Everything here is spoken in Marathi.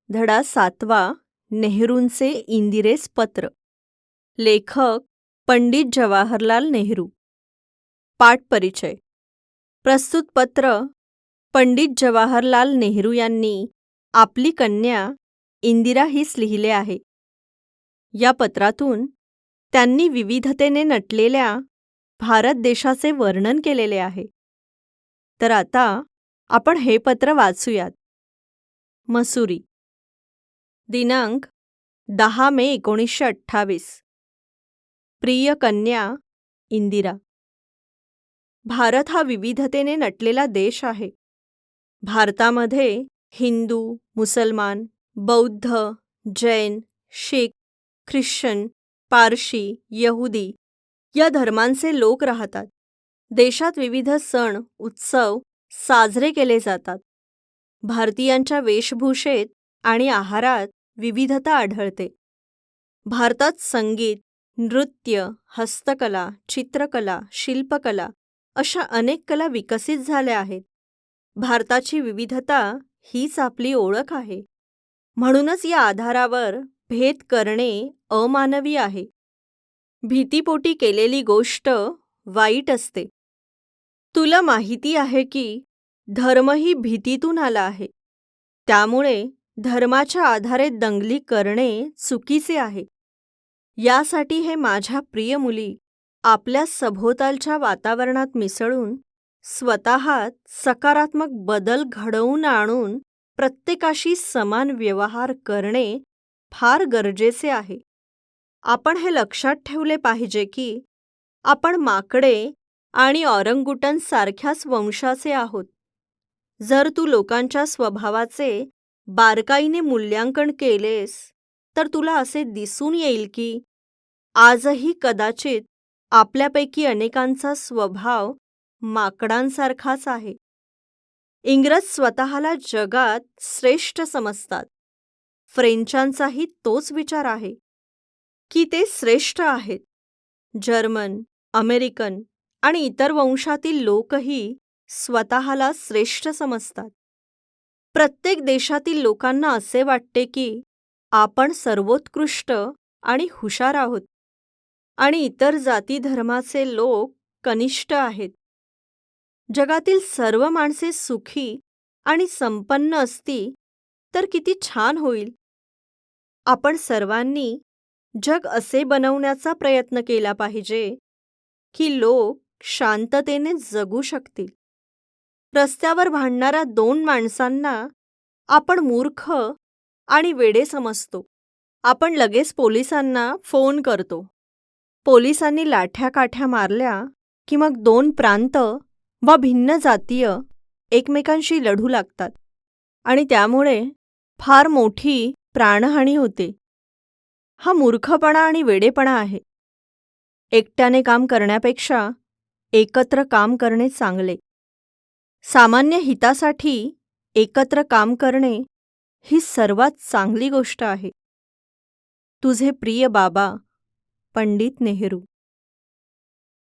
धडा 7वा. नेहरूंचे इंदिरेस पत्र. लेखक पंडित जवाहरलाल नेहरू. पाठ परिचय. प्रस्तुत पत्र पंडित जवाहरलाल नेहरू यांनी आपली कन्या इंदिरा हिस लिहिले आहे. या पत्रातून त्यांनी विविधतेने नटलेल्या भारत देशाचे वर्णन केलेले आहे. तर आता आपण हे पत्र वाचूयात. मसुरी, दिनांक 10 मे 1928. प्रिय कन्या इंदिरा. भारत हा विविधतेने नटलेला देश आहे. भारतामध्ये हिंदू, मुसलमान, बौद्ध, जैन, शीख, ख्रिश्चन, पारशी, यहुदी या धर्मांचे लोक राहतात. देशात विविध सण, उत्सव साजरे केले जातात. भारतीयांच्या वेशभूषेत आणि आहारात विविधता आढळते. भारतात संगीत, नृत्य, हस्तकला, चित्रकला, शिल्पकला अशा अनेक कला विकसित झाल्या आहेत. भारताची विविधता हीच आपली ओळख आहे. म्हणूनच या आधारावर भेद करणे अमानवी आहे. भीतीपोटी केलेली गोष्ट वाईट असते. तुला माहिती आहे की धर्मही भीतीतून आला आहे. त्यामुळे धर्माच्या आधारे दंगली करणे चुकीचे आहे. यासाठी हे माझ्या प्रिय मुली आपल्या सभोवतालच्या वातावरणात मिसळून स्वतःत सकारात्मक बदल घडवून आणून प्रत्येकाशी समान व्यवहार करणे फार गरजेचे आहे. आपण हे लक्षात ठेवले पाहिजे की आपण माकडे आणि ऑरंगुटनसारख्याच वंशाचे आहोत. जर तू लोकांच्या स्वभावाचे बारकाईने मूल्यांकन केलेस तर तुला असे दिसून येईल की आजही कदाचित आपल्यापैकी अनेकांचा स्वभाव माकडांसारखाच आहे. इंग्रज स्वतःला जगात श्रेष्ठ समजतात. फ्रेंचांचाही तोच विचार आहे की ते श्रेष्ठ आहेत. जर्मन, अमेरिकन आणि इतर वंशातील लोकही स्वतःला श्रेष्ठ समजतात. प्रत्येक देशातील लोकांना असे वाटते की आपण सर्वोत्कृष्ट आणि हुशार आहोत आणि इतर जाती धर्माचे लोक कनिष्ठ आहेत. जगातील सर्व माणसे सुखी आणि संपन्न असती तर किती छान होईल. आपण सर्वांनी जग असे बनवण्याचा प्रयत्न केला पाहिजे की लोक शांततेने जगू शकतील. रस्त्यावर भांडणाऱ्या 2 माणसांना आपण मूर्ख आणि वेडे समजतो. आपण लगेच पोलिसांना फोन करतो. पोलिसांनी लाठ्या-काठ्या मारल्या की मग 2 प्रांत व भिन्न जातीय एकमेकांशी लढू लागतात आणि त्यामुळे फार मोठी प्राणहानी होते. हा मूर्खपणा आणि वेडेपणा आहे. एकट्याने काम करण्यापेक्षा एकत्र काम करणे चांगले. सामान्य हितासाठी एकत्र काम करणे ही सर्वात चांगली गोष्ट आहे. तुझे प्रिय बाबा पंडित नेहरू.